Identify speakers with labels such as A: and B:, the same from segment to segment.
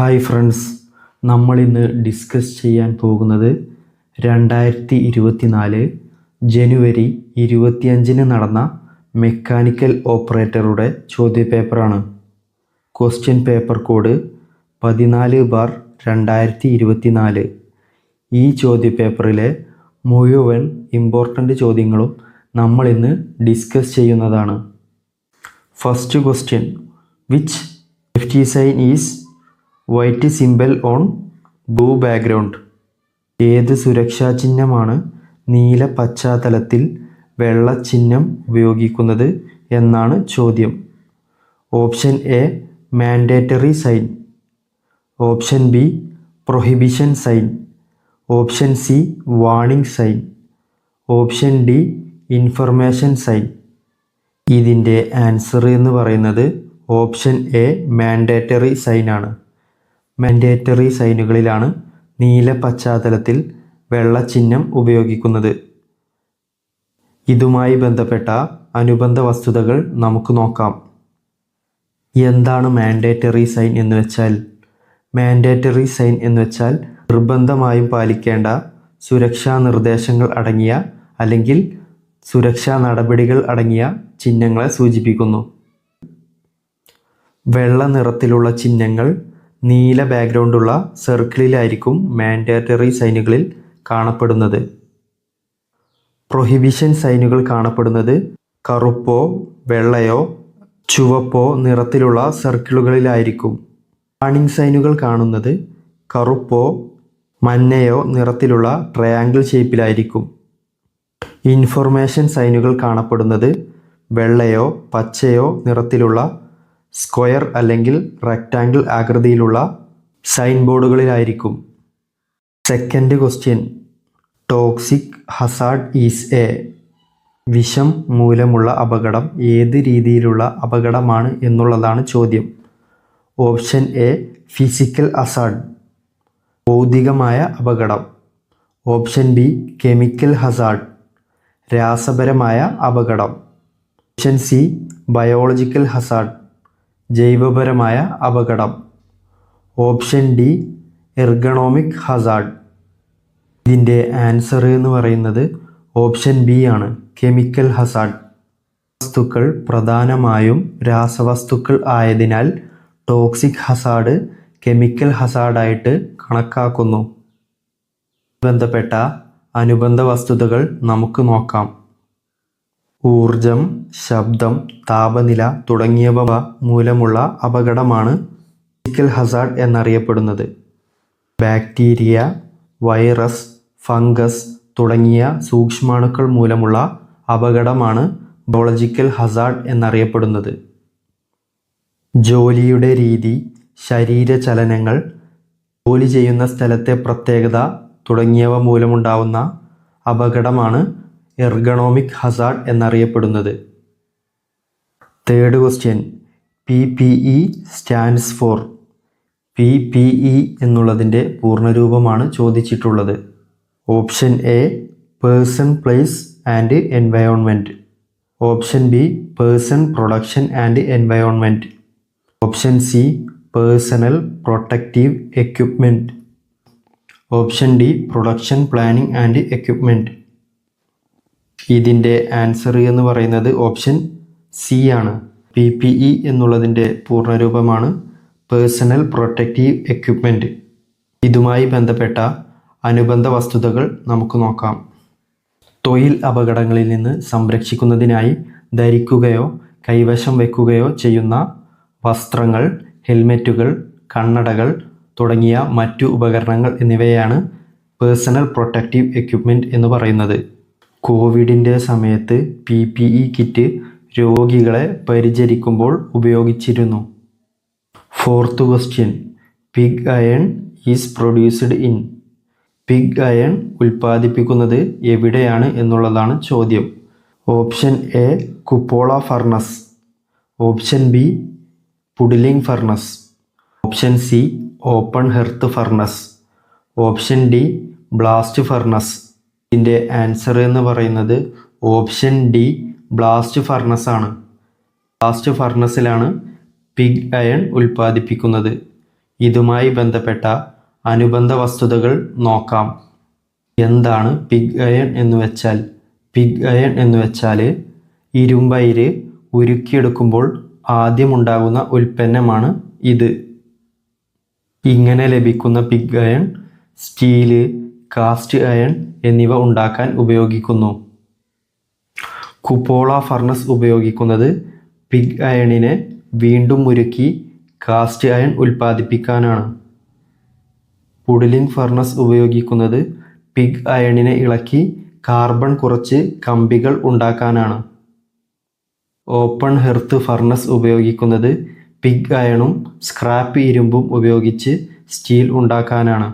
A: Hi friends, നമ്മളിന്ന് discuss ചെയ്യാൻ പോകുന്നത് 2024 ജനുവരി 25 നടന്ന മെക്കാനിക്കൽ ഓപ്പറേറ്ററുടെ ചോദ്യപേപ്പറാണ്. Question paper code 14/2024. ഈ ചോദ്യപേപ്പറിലെ മുഴുവൻ ഇമ്പോർട്ടൻ്റ് ചോദ്യങ്ങളും നമ്മളിന്ന് ഡിസ്കസ് ചെയ്യുന്നതാണ്. First question, which safety sign is white symbol on blue background? ഏത് സുരക്ഷാ ചിഹ്നമാണ് നീല പശ്ചാത്തലത്തിൽ വെള്ള ചിഹ്നം ഉപയോഗിക്കുന്നത് എന്നാണ് ചോദ്യം. Option A mandatory sign, option B prohibition sign, option C warning sign, option D information sign. ഇതിൻ്റെ ആൻസർ എന്ന് പറയുന്നത് ഓപ്ഷൻ എ മാൻഡേറ്ററി സൈൻ ആണ്. മാൻഡേറ്ററി സൈനുകളിലാണ് നീല പശ്ചാത്തലത്തിൽ വെള്ള ചിഹ്നം ഉപയോഗിക്കുന്നത്. ഇതുമായി ബന്ധപ്പെട്ട അനുബന്ധ വസ്തുതകൾ നമുക്ക് നോക്കാം. എന്താണ് മാൻഡേറ്ററി സൈൻ എന്ന് വെച്ചാൽ? മാൻഡേറ്ററി സൈൻ എന്ന് വെച്ചാൽ നിർബന്ധമായും പാലിക്കേണ്ട സുരക്ഷാ നിർദ്ദേശങ്ങൾ അടങ്ങിയ അല്ലെങ്കിൽ സുരക്ഷാ നടപടികൾ അടങ്ങിയ ചിഹ്നങ്ങളെ സൂചിപ്പിക്കുന്നു. വെള്ള നിറത്തിലുള്ള ചിഹ്നങ്ങൾ നീല ബാക്ക്ഗ്രൗണ്ടുള്ള സർക്കിളിലായിരിക്കും മാൻഡേറ്ററി സൈനുകളിൽ കാണപ്പെടുന്നത്. പ്രൊഹിബിഷൻ സൈനുകൾ കാണപ്പെടുന്നത് കറുപ്പോ വെള്ളയോ ചുവപ്പോ നിറത്തിലുള്ള സർക്കിളുകളിലായിരിക്കും. വാർണിംഗ് സൈനുകൾ കാണുന്നത് കറുപ്പോ മഞ്ഞയോ നിറത്തിലുള്ള ട്രയാങ്കിൾ ഷേപ്പിലായിരിക്കും. ഇൻഫർമേഷൻ സൈനുകൾ കാണപ്പെടുന്നത് വെള്ളയോ പച്ചയോ നിറത്തിലുള്ള സ്ക്വയർ അല്ലെങ്കിൽ റെക്റ്റാങ്കിൾ ആകൃതിയിലുള്ള സൈൻ ബോർഡുകളിലായിരിക്കും. Second question, toxic hazard is a. വിഷം മൂലമുള്ള അപകടം ഏത് രീതിയിലുള്ള അപകടമാണ് എന്നുള്ളതാണ് ചോദ്യം. ഓപ്ഷൻ എ ഫിസിക്കൽ ഹസാർഡ്, ഭൗതികമായ അപകടം. ഓപ്ഷൻ ബി കെമിക്കൽ ഹസാർഡ്, രാസപരമായ അപകടം. ഓപ്ഷൻ സി ബയോളജിക്കൽ ഹസാർഡ്, ജൈവപരമായ അപകടം. Option D ergonomic Hazard. ഇതിൻ്റെ ആൻസർ എന്ന് പറയുന്നത് ഓപ്ഷൻ ബി ആണ്, കെമിക്കൽ ഹസാർഡ്. വസ്തുക്കൾ പ്രധാനമായും രാസവസ്തുക്കൾ ആയതിനാൽ ടോക്സിക് ഹസാർഡ് കെമിക്കൽ ഹസാർഡായിട്ട് കണക്കാക്കുന്നു. ബന്ധപ്പെട്ട അനുബന്ധ വസ്തുതകൾ നമുക്ക് നോക്കാം. ഊർജം, ശബ്ദം, താപനില തുടങ്ങിയവ മൂലമുള്ള അപകടമാണ് ഫിസിക്കൽ ഹസാർഡ് എന്നറിയപ്പെടുന്നത്. ബാക്ടീരിയ, വൈറസ്, ഫംഗസ് തുടങ്ങിയ സൂക്ഷ്മാണുക്കൾ മൂലമുള്ള അപകടമാണ് ബയോളജിക്കൽ ഹസാർഡ് എന്നറിയപ്പെടുന്നത്. ജോലിയുടെ രീതി, ശരീരചലനങ്ങൾ, ജോലി ചെയ്യുന്ന സ്ഥലത്തെ പ്രത്യേകത തുടങ്ങിയവ മൂലമുണ്ടാവുന്ന അപകടമാണ് എർഗണോമിക് ഹസാർഡ് എന്നറിയപ്പെടുന്നത്. Third question, PPE stands for. PPE എന്നുള്ളതിൻ്റെ പൂർണ്ണരൂപമാണ് ചോദിച്ചിട്ടുള്ളത്. Option A person, place and environment. Option B person, production and environment. Option C personal protective equipment. Option D production planning and equipment. ഇതിൻ്റെ answer എന്ന് പറയുന്നത് option C ആണ്. PPE എന്നുള്ളതിൻ്റെ പൂർണ്ണരൂപമാണ് personal protective equipment. ഇതുമായി ബന്ധപ്പെട്ട അനുബന്ധ വസ്തുതകൾ നമുക്ക് നോക്കാം. തൊഴിൽ അപകടങ്ങളിൽ നിന്ന് സംരക്ഷിക്കുന്നതിനായി ധരിക്കുകയോ കൈവശം വയ്ക്കുകയോ ചെയ്യുന്ന വസ്ത്രങ്ങൾ, ഹെൽമെറ്റുകൾ, കണ്ണടകൾ തുടങ്ങിയ മറ്റു ഉപകരണങ്ങൾ എന്നിവയാണ് പേഴ്സണൽ പ്രൊട്ടക്റ്റീവ് എക്യുപ്മെൻറ്റ് എന്ന് പറയുന്നത്. കോവിഡിൻ്റെ സമയത്ത് PPE കിറ്റ് രോഗികളെ പരിചരിക്കുമ്പോൾ ഉപയോഗിച്ചിരുന്നു. Fourth question, pig iron is produced in. Pig iron ഉൽപ്പാദിപ്പിക്കുന്നത് എവിടെയാണ് എന്നുള്ളതാണ് ചോദ്യം. Option A cupola furnace. Option B puddling furnace. Option C open hearth furnace. Option D blast furnace. ഇതിൻ്റെ ആൻസർ എന്ന് പറയുന്നത് ഓപ്ഷൻ ഡി ബ്ലാസ്റ്റ് ഫർണസ് ആണ്. Blast ഫർണസിലാണ് pig iron ഉൽപ്പാദിപ്പിക്കുന്നത്. ഇതുമായി ബന്ധപ്പെട്ട അനുബന്ധ വസ്തുതകൾ നോക്കാം. എന്താണ് പിഗ് അയൺ എന്ന് വെച്ചാൽ? പിഗ് അയൺ എന്ന് വെച്ചാൽ ഇരുമ്പയിര് ഉരുക്കിയെടുക്കുമ്പോൾ ആദ്യമുണ്ടാകുന്ന ഉൽപ്പന്നമാണ് ഇത്. ഇങ്ങനെ ലഭിക്കുന്ന pig iron steel, cast iron എന്നിവ ഉണ്ടാക്കാൻ ഉപയോഗിക്കുന്നു. കുപോള ഫർണസ് ഉപയോഗിക്കുന്നത് പിഗ് അയണിനെ വീണ്ടും ഉരുക്കി കാസ്റ്റ് അയൺ ഉൽപ്പാദിപ്പിക്കാനാണ്. പുഡ്ലിംഗ് ഫർണസ് ഉപയോഗിക്കുന്നത് പിഗ് അയണിനെ ഇളക്കി കാർബൺ കുറച്ച് കമ്പികൾ ഉണ്ടാക്കാനാണ്. ഓപ്പൺ ഹെർത്ത് ഫർണസ് ഉപയോഗിക്കുന്നത് പിഗ് അയണും സ്ക്രാപ്പ് ഇരുമ്പും ഉപയോഗിച്ച് സ്റ്റീൽ ഉണ്ടാക്കാനാണ്.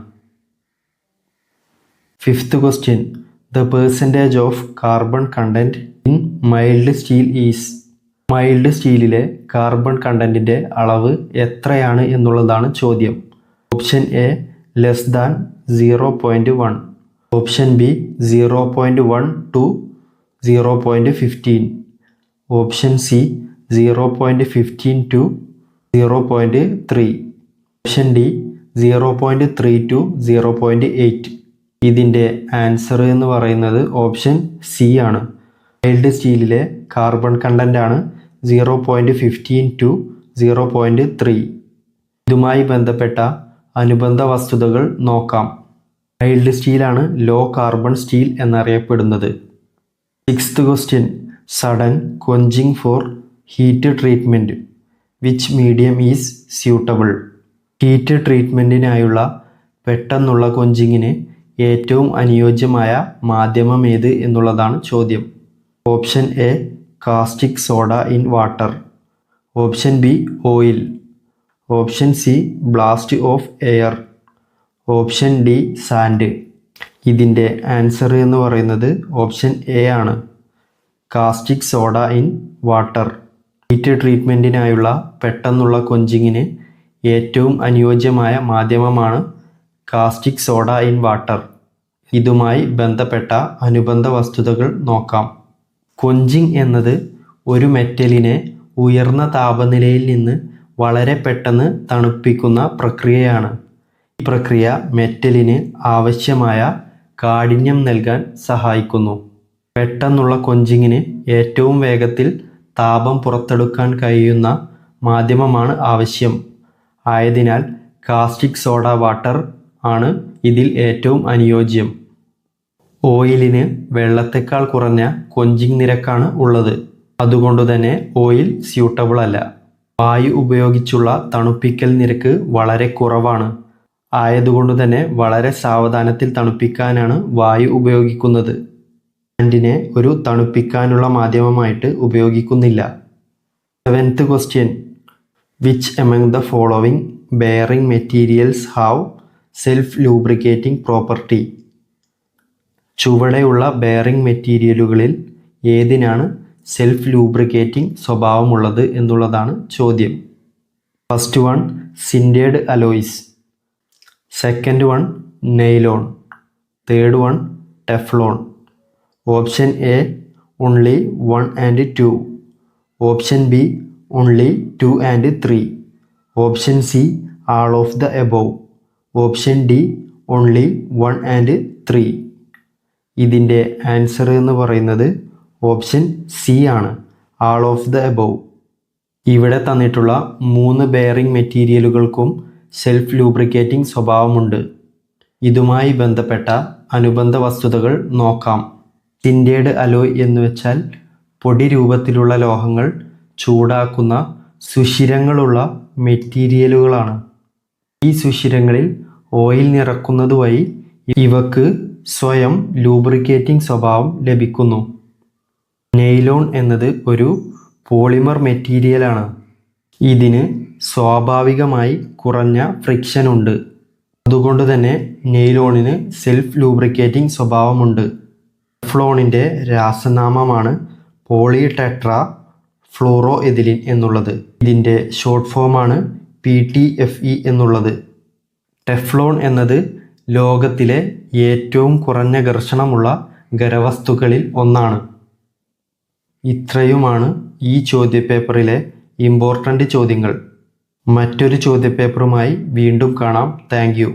A: 5th question. The percentage of carbon content in mild steel is? Mild സ്റ്റീലിലെ കാർബൺ കണ്ടന്റിൻ്റെ അളവ് എത്രയാണ് എന്നുള്ളതാണ് ചോദ്യം. Option A <0.1, option B 0.1 to 0.15, option C 0.15 to 0.3, option D 0.3 to 0.8. ഇതിൻ്റെ ആൻസർ എന്ന് പറയുന്നത് ഓപ്ഷൻ സി ആണ്. മൈൽഡ് സ്റ്റീലിലെ കാർബൺ കണ്ടന്റ് ആണ് 0.15 to 0.3. ഇതുമായി ബന്ധപ്പെട്ട അനുബന്ധ വസ്തുതകൾ നോക്കാം. മൈൽഡ് സ്റ്റീലാണ് ലോ കാർബൺ സ്റ്റീൽ എന്നറിയപ്പെടുന്നത്. 6th question. Sudden quenching for heat treatment. Which medium is suitable? Heat ട്രീറ്റ്മെൻറ്റിനായുള്ള പെട്ടെന്നുള്ള കൊഞ്ചിങ്ങിന് ഏറ്റവും അനുയോജ്യമായ മാധ്യമം ഏത് എന്നുള്ളതാണ് ചോദ്യം. Option A caustic soda in water, option B oil, option C blast of air, option D sand. ഇതിൻ്റെ ആൻസർ എന്ന് പറയുന്നത് ഓപ്ഷൻ എ ആണ്, caustic soda in water. Heat ട്രീറ്റ്മെൻറ്റിനായുള്ള പെട്ടെന്നുള്ള കൊഞ്ചിങ്ങിന് ഏറ്റവും അനുയോജ്യമായ മാധ്യമമാണ് കാസ്റ്റിക് സോഡ ഇൻ വാട്ടർ. ഇതുമായി ബന്ധപ്പെട്ട അനുബന്ധ വസ്തുതകൾ നോക്കാം. കൊഞ്ചിങ് എന്നത് ഒരു മെറ്റലിനെ ഉയർന്ന താപനിലയിൽ നിന്ന് വളരെ പെട്ടെന്ന് തണുപ്പിക്കുന്ന പ്രക്രിയയാണ്. ഈ പ്രക്രിയ മെറ്റലിന് ആവശ്യമായ കാഠിന്യം നൽകാൻ സഹായിക്കുന്നു. പെട്ടെന്നുള്ള കൊഞ്ചിങ്ങിന് ഏറ്റവും വേഗത്തിൽ താപം പുറത്തെടുക്കാൻ കഴിയുന്ന മാധ്യമമാണ് ആവശ്യം. ആയതിനാൽ കാസ്റ്റിക് സോഡ വാട്ടർ ആണ് ഇതിൽ ഏറ്റവും അനുയോജ്യം. ഓയിലിന് വെള്ളത്തേക്കാൾ കുറഞ്ഞ കൊഞ്ചിങ് നിരക്കാണ് ഉള്ളത്. അതുകൊണ്ട് തന്നെ ഓയിൽ സ്യൂട്ടബിൾ അല്ല. വായു ഉപയോഗിച്ചുള്ള തണുപ്പിക്കൽ നിരക്ക് വളരെ കുറവാണ്. ആയതുകൊണ്ട് തന്നെ വളരെ സാവധാനത്തിൽ തണുപ്പിക്കാനാണ് വായു ഉപയോഗിക്കുന്നത്. സാൻഡിനെ ഒരു തണുപ്പിക്കാനുള്ള മാധ്യമമായിട്ട് ഉപയോഗിക്കുന്നില്ല. 7th question. Which among the following bearing materials have self lubricating property? ചുവടെയുള്ള ബെയറിംഗ് മെറ്റീരിയലുകളിൽ ഏതിനാണ് സെൽഫ് ലൂബ്രിക്കേറ്റിംഗ് സ്വഭാവമുള്ളത് എന്നുള്ളതാണ് ചോദ്യം. First one sintered alloys, second one nylon, third one Teflon. Option A only 1 and 2, option B only 2 and 3, option C all of the above, option D only 1 and 3. ഇതിൻ്റെ answer എന്ന് പറയുന്നത് option C ആണ്, ആൾ of the above. ഇവിടെ തന്നിട്ടുള്ള 3 bearing മെറ്റീരിയലുകൾക്കും self lubricating സ്വഭാവമുണ്ട്. ഇതുമായി ബന്ധപ്പെട്ട അനുബന്ധ വസ്തുതകൾ നോക്കാം. സിൻഡേഡ് അലോയ് എന്ന് വെച്ചാൽ പൊടി രൂപത്തിലുള്ള ലോഹങ്ങൾ ചൂടാക്കുന്ന സുഷിരങ്ങളുള്ള മെറ്റീരിയലുകളാണ്. ഈ സുഷിരങ്ങളിൽ ഓയിൽ നിറക്കുന്നത് വഴി ഇവക്ക് സ്വയം ലൂബ്രിക്കേറ്റിംഗ് സ്വഭാവം ലഭിക്കുന്നു. നെയ്ലോൺ എന്നത് ഒരു പോളിമർ മെറ്റീരിയലാണ്. ഇതിന് സ്വാഭാവികമായി കുറഞ്ഞ ഫ്രിക്ഷൻ ഉണ്ട്. അതുകൊണ്ട് തന്നെ നെയ്ലോണിന് സെൽഫ് ലൂബ്രിക്കേറ്റിംഗ് സ്വഭാവമുണ്ട്. ടെഫ്ലോണിൻ്റെ രാസനാമമാണ് പോളി ടെട്രാ ഫ്ലൂറോ എഥിലിൻ എന്നുള്ളത്. ഇതിൻ്റെ ഷോർട്ട് ഫോമാണ് PTFE എന്നുള്ളത്. ടെഫ്ലോൺ എന്നത് ലോകത്തിലെ ഏറ്റവും കുറഞ്ഞ ഘർഷണമുള്ള ഖരവസ്തുക്കളിൽ ഒന്നാണ്. ഇത്രയുമാണ് ഈ ചോദ്യപേപ്പറിലെ ഇമ്പോർട്ടൻ്റ് ചോദ്യങ്ങൾ. മറ്റൊരു ചോദ്യപേപ്പറുമായി വീണ്ടും കാണാം. Thank you.